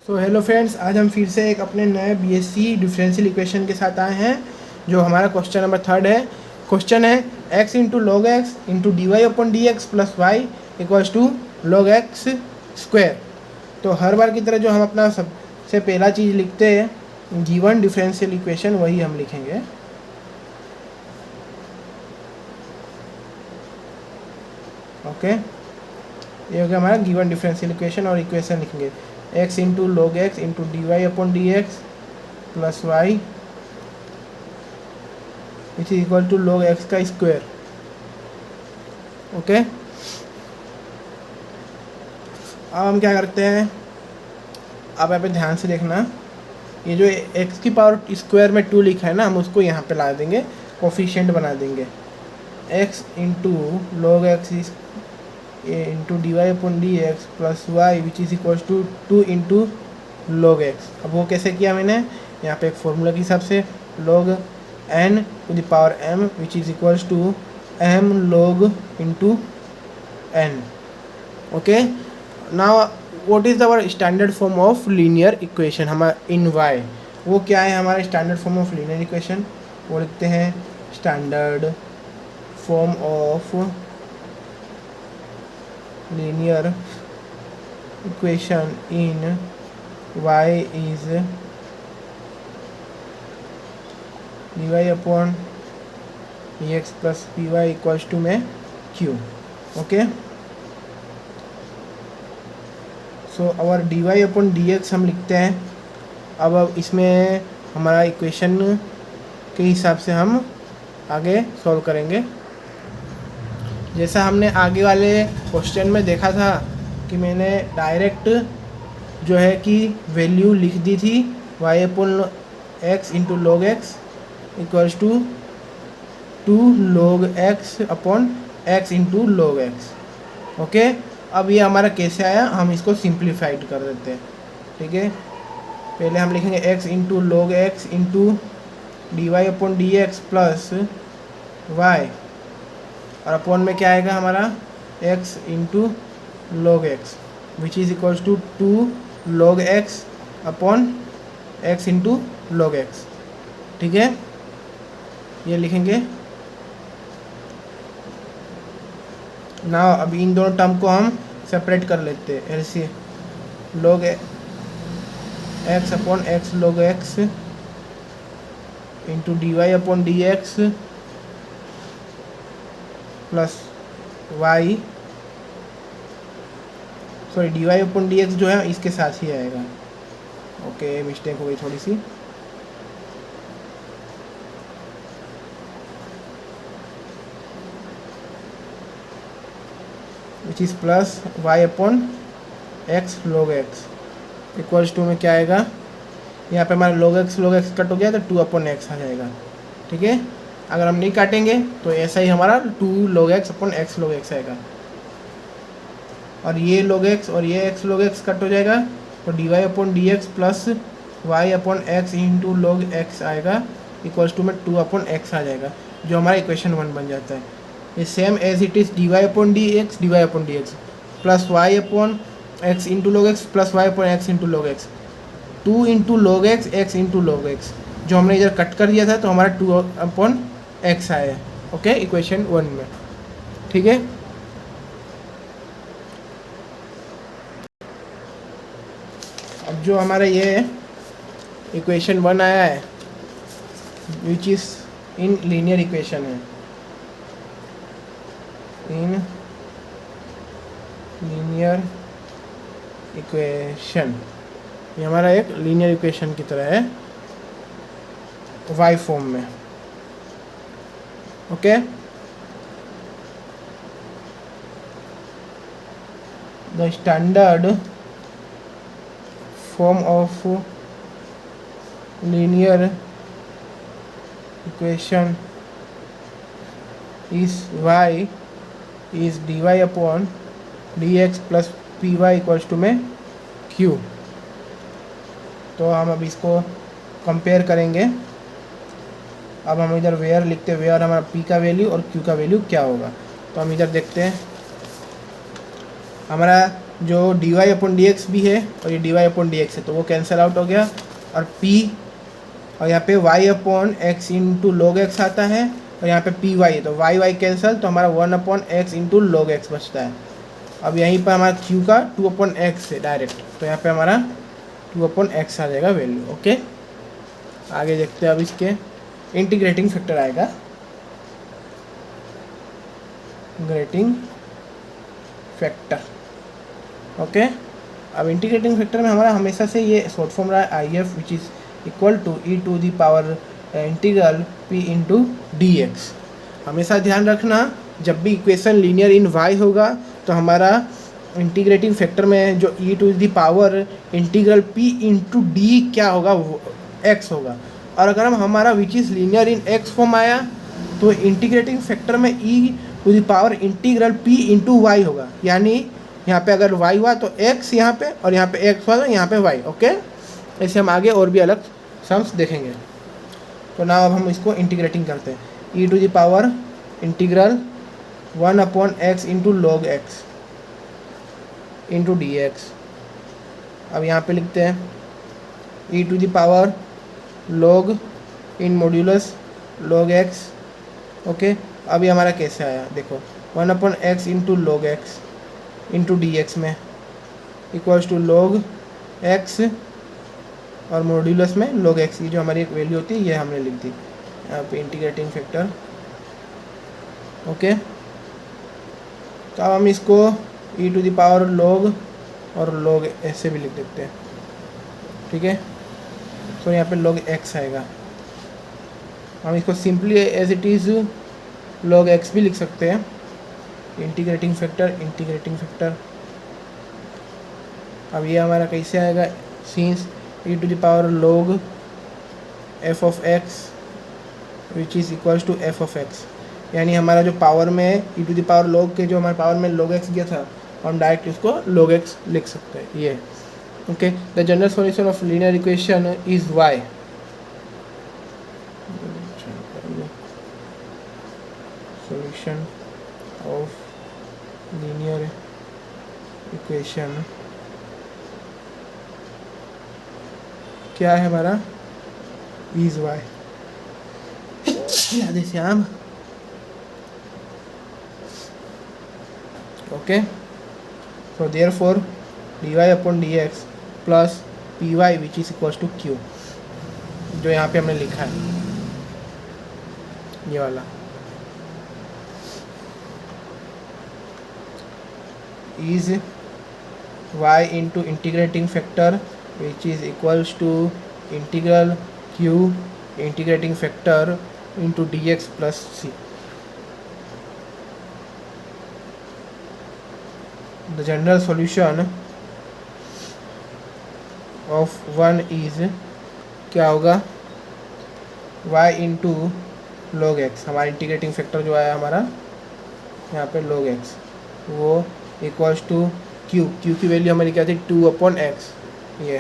So hello friends, आज हम फिर से एक अपने नए बीएससी डिफरेंशियल इक्वेशन के साथ आए हैं। जो हमारा क्वेश्चन नंबर 3 है। क्वेश्चन है x into log x into D Y upon D x plus Y equals to log X square. तो हर बार की तरह जो हम अपना सबसे पहला चीज़ लिखते हैं गिवन डिफरेंशियल इक्वेशन, वही हम लिखेंगे। ओके, ये हो गया हमारा गिवन डिफरेंशियल इक्वेशन। और इक्वेशन लिखेंगे x into log x into D Y upon D x plus Y which is equal to log X का स्क्वायर। ओके, अब हम क्या करते हैं, अब यहाँ पे ध्यान से देखना, ये जो x की पावर स्क्वायर में 2 लिखा है ना, हम उसको यहाँ पे ला देंगे, कोफिशिएंट बना देंगे। x into log x into D Y upon D x plus Y which is equal to 2 into log X. अब वो कैसे किया मैंने, यहाँ पे एक फॉर्मूला के हिसाब से log n to the power m which is equals to m log into n। Okay, now what is our standard form of linear equation हमारा इन y। वो क्या है हमारा standard form of linear equation, वो लिखते हैं standard form of linear equation in y is dy upon dx plus py equals to में q। Okay, सो अवर dy upon dx हम लिखते हैं। अब इसमें हमारा इक्वेशन के हिसाब से हम आगे सॉल्व करेंगे। जैसा हमने आगे वाले क्वेश्चन में देखा था कि मैंने डायरेक्ट जो है कि वैल्यू लिख दी थी y upon x into log x equals to 2 log x upon x into log x. Okay, अब ये हमारा कैसे आया, हम इसको सिंप्लीफाइड कर देते हैं। ठीक है, पहले हम लिखेंगे x into log x into D Y upon D x plus Y, और अपॉन में क्या आएगा हमारा x into log x which is equals to 2 log x upon x into log X. ठीक है, ये लिखेंगे ना। अब इन दोनों टर्म को हम सेपरेट कर लेते हैं। ऐसे log x upon x log x into D Y upon D x plus Y, sorry D Y upon D X जो है इसके साथ ही आएगा। ओके, मिस्टेक हो गई थोड़ी सी। Which is plus y upon x log x equals to में क्या आएगा, यहाँ पे हमारा log x कट हो गया तो 2 अपॉन एक्स आ जाएगा। ठीक है, अगर हम नहीं काटेंगे तो ऐसा ही हमारा 2 log x upon x log x आएगा, और ये log x और ये x log x कट हो जाएगा तो d Y upon D x plus y upon x into log x आएगा इक्वल्स टू में 2 अपॉन एक्स आ जाएगा, जो हमारा इक्वेशन 1 बन जाता है। ये same as it is d Y upon D x plus y upon x into log x plus y upon x into log x, 2 into log x into log x, जो हमने इधर कट कर दिया था तो हमारा 2 अपॉन एक्स आया। Okay, equation 1 में। ठीक है, अब जो हमारा ये इक्वेशन 1 आया है which is in linear equation है, इन लीनियर इक्वेशन, ये हमारा एक लीनियर इक्वेशन की तरह है y फॉर्म में। Okay, the standard form of linear equation is y is d Y upon D x plus p y equals to में q। तो हम अब इसको कंपेयर करेंगे। अब हम इधर वेयर लिखते हैं, वेयर हमारा p का वैल्यू और q का वैल्यू क्या होगा। तो हम इधर देखते हैं, हमारा जो d Y upon D x भी है और ये d Y upon D x है, तो वो कैंसिल आउट हो गया। और पी और यहाँ पे y upon x into log x आता है और यहाँ पे पी वाई है, तो वाई वाई कैंसिल, तो हमारा 1 upon x into log x बचता है। अब यहीं पर हमारा q का 2 अपॉन एक्स है डायरेक्ट, तो यहाँ पे हमारा 2 अपॉन एक्स आ जाएगा वैल्यू। ओके, आगे देखते हैं। अब इसके इंटीग्रेटिंग फैक्टर आएगा, इंटीग्रेटिंग फैक्टर। ओके, अब इंटीग्रेटिंग फैक्टर में हमारा हमेशा से ये शॉर्ट फॉर्म रहा है I F, which is equal to e to the power integral p into d x. हमेशा ध्यान रखना, जब भी इक्वेशन लीनियर इन वाई होगा तो हमारा इंटीग्रेटिंग फैक्टर में जो e to the power integral p into d क्या होगा, एक्स होगा। और अगर हम हमारा which is linear in x form आया तो इंटीग्रेटिंग फैक्टर में e to the power integral p into y होगा, यानी यहाँ पे अगर y हुआ तो x यहाँ पे, और यहाँ पे x हुआ तो यहाँ पे y। ओके, ऐसे हम आगे और भी अलग सम्स देखेंगे। तो ना अब हम इसको इंटीग्रेटिंग करते हैं, e to the power integral 1 upon x into log x into d x. अब यहाँ पे लिखते हैं e to the power log in modulus log x. Okay, अब ये हमारा कैसे आया, देखो 1 upon x into log x into d x में इक्वल्स टू लॉग एक्स और मॉड्यूलस में लॉग एक्स की जो हमारी एक वैल्यू होती है ये हमने लिख दी यहाँ पे इंटीग्रेटिंग फैक्टर। ओके, तो अब हम इसको ई टू द पावर लॉग और लॉग ऐसे भी लिख देते हैं। ठीक है, तो यहाँ पे लॉग एक्स आएगा। हम इसको simply as it is log x भी लिख सकते हैं। Integrating factor. अब ये हमारा कैसे आएगा, since e to the power log f of x which is equals to f of x, यानी हमारा जो पावर में e to the power log के जो हमारे पावर में लॉग एक्स गया था हम डायरेक्ट इसको लॉग एक्स लिख सकते हैं ये। Okay, the general solution of linear equation is y. Solution of linear equation क्या है हमारा, is y. Radhe Shyam. Okay, so therefore d Y upon D x plus p y which is equals to q, जो यहाँ पे हमने लिखा है ये वाला, is y into integrating factor which is equals to integral q integrating factor into dx plus c. The general solution of 1 is क्या होगा, y into log x। हमारा इंटीग्रेटिंग फैक्टर जो आया हमारा यहाँ पे log x, वो इक्वल्स टू क्यू की वैल्यू हमारी क्या थी 2 अपॉन एक्स, ये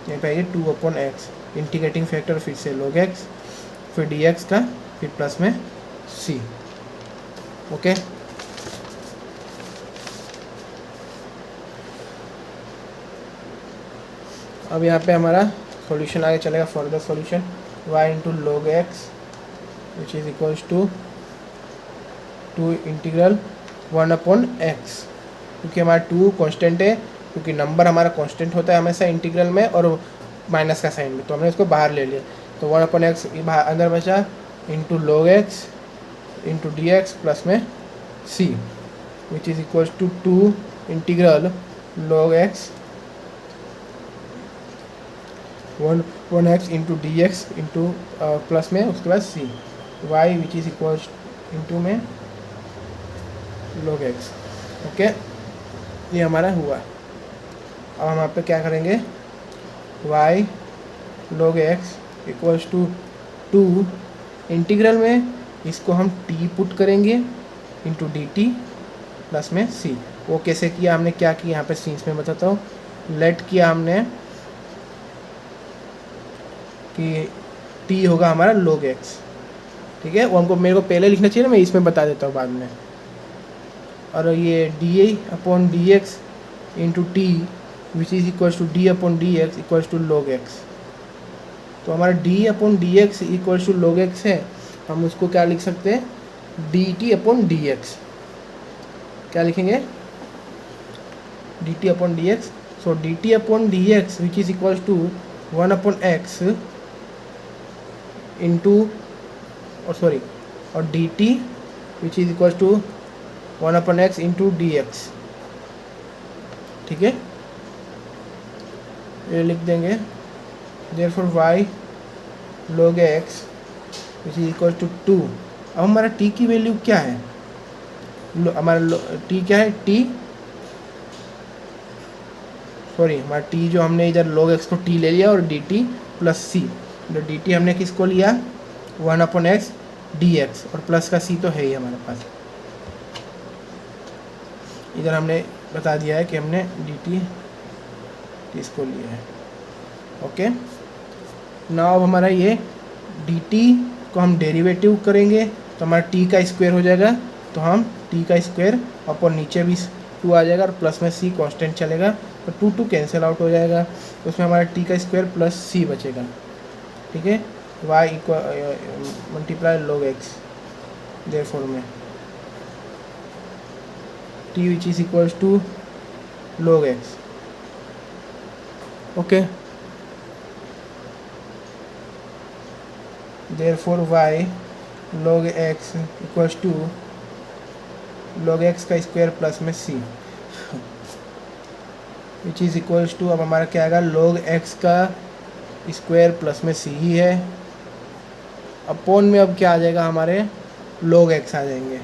पे आइए 2 अपॉन एक्स, इंटीग्रेटिंग फैक्टर फिर से log x फिर डी एक्स का फिर प्लस में c। ओके, अब यहाँ पे हमारा सॉल्यूशन आगे चलेगा, further solution y into log x which is equals to integral 1 upon x, क्योंकि हमारा 2 कांस्टेंट है, क्योंकि नंबर हमारा कांस्टेंट होता है हमेशा इंटीग्रल में और माइनस का साइन में, तो हमने इसको बाहर ले लिया। तो 1 अपॉन एक्स अंदर बचा into log x into d x plus में c which is equals to 2 integral log x 1 x into d x into plus में उसके बाद c y which is equals into में log x। ओके, ये हमारा हुआ। अब हम यहाँ पे क्या करेंगे, y log x equals to 2 integral में इसको हम t पुट करेंगे इंटू डी टी प्लस में c। वो कैसे किया हमने, क्या किया यहाँ पे सीन्स में बताता हूँ। लेट किया हमने कि t होगा हमारा log x, ठीक है, वो हमको मेरे को पहले लिखना चाहिए ना, मैं इसमें बता देता हूँ बाद में। और ये d upon D x into t which is equals to d upon D x equals to log x. तो हमारा d upon D x equals to log x है, हम उसको क्या लिख सकते हैं, d t upon D x. क्या लिखेंगे, d t upon D x. So d t upon D x which is equals to 1 upon x into और d t which is equals to 1 upon x into d x. ठीक है, ये लिख देंगे therefore y log x which is equal to 2। अब हमारा t की value क्या है, हमारा t क्या है, हमारा t जो हमने इधर log x को t ले लिया और dt प्लस c, dt हमने किसको लिया 1 अपॉन एक्स dx और प्लस का c तो है ही हमारे पास। इधर हमने बता दिया है कि हमने dt इसको लिया है। ओके, नाउ अब हमारा ये dt को हम डेरिवेटिव करेंगे तो हमारा t का स्क्वायर हो जाएगा, तो हम t का स्क्वायर अपॉन नीचे भी 2 आ जाएगा और प्लस में c कांस्टेंट चलेगा, तो 2 कैंसिल आउट हो जाएगा, तो उसमें हमारा t का स्क्वायर प्लस c बचेगा। ठीक है, y equal multiply log x, therefore में t which is equals to log x। Okay, therefore y log x equals to log x का स्क्वायर प्लस में c which is equals to, अब हमारा क्या आएगा, log x का square plus में c ही है, अपॉन में अब क्या आ जाएगा, हमारे log x आ जाएंगे।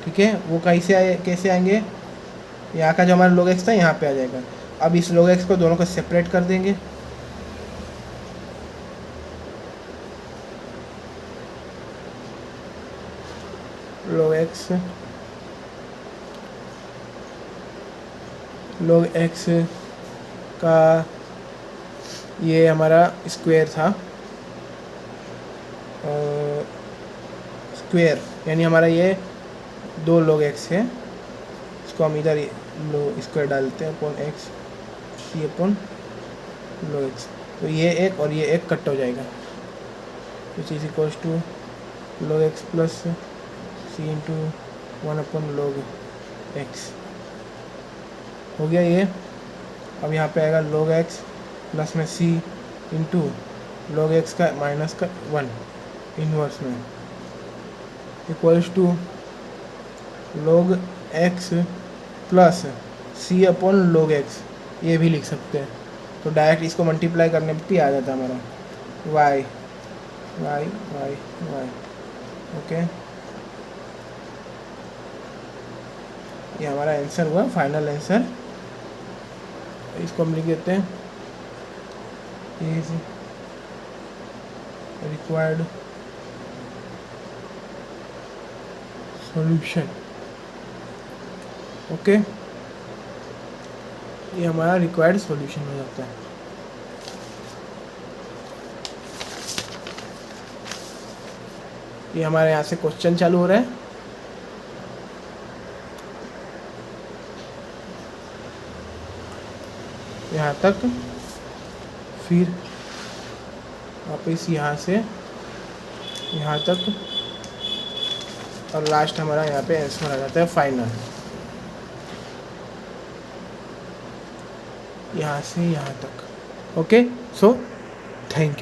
ठीक है, वो कैसे आएंगे, यहाँ का जो हमारा log x था यहाँ पे आ जाएगा। अब इस log x को दोनों को सेपरेट कर देंगे, log x का ये हमारा स्क्वायर था, स्क्वायर यानी हमारा ये 2 log x है, इसको हम इधर स्क्वायर डालते हैं upon x c upon log x, तो ये एक और ये एक कट हो जाएगा, which is equals to log x plus c into 1 upon log x हो गया ये। अब यहाँ पे आएगा log x प्लस में c इंटू log x का माइनस का 1 इनवर्स में equals to log x plus c upon log x, ये भी लिख सकते हैं, तो डायरेक्ट इसको मल्टीप्लाई करने पे आ जाता है हमारा y y y y। Okay, ये हमारा आंसर हुआ, फाइनल आंसर। इसको हम लिख देते हैं, इज रिक्वायर्ड सॉल्यूशन। ओके, ये हमारा रिक्वायर्ड सॉल्यूशन हो जाता है। ये हमारे यहाँ से क्वेश्चन चालू हो रहा है। यहाँ तक, फिर वापस यहाँ से यहाँ तक, और लास्ट हमारा यहाँ पे आंसर आ जाता है फाइनल, यहाँ से यहाँ तक। Okay, so thank you.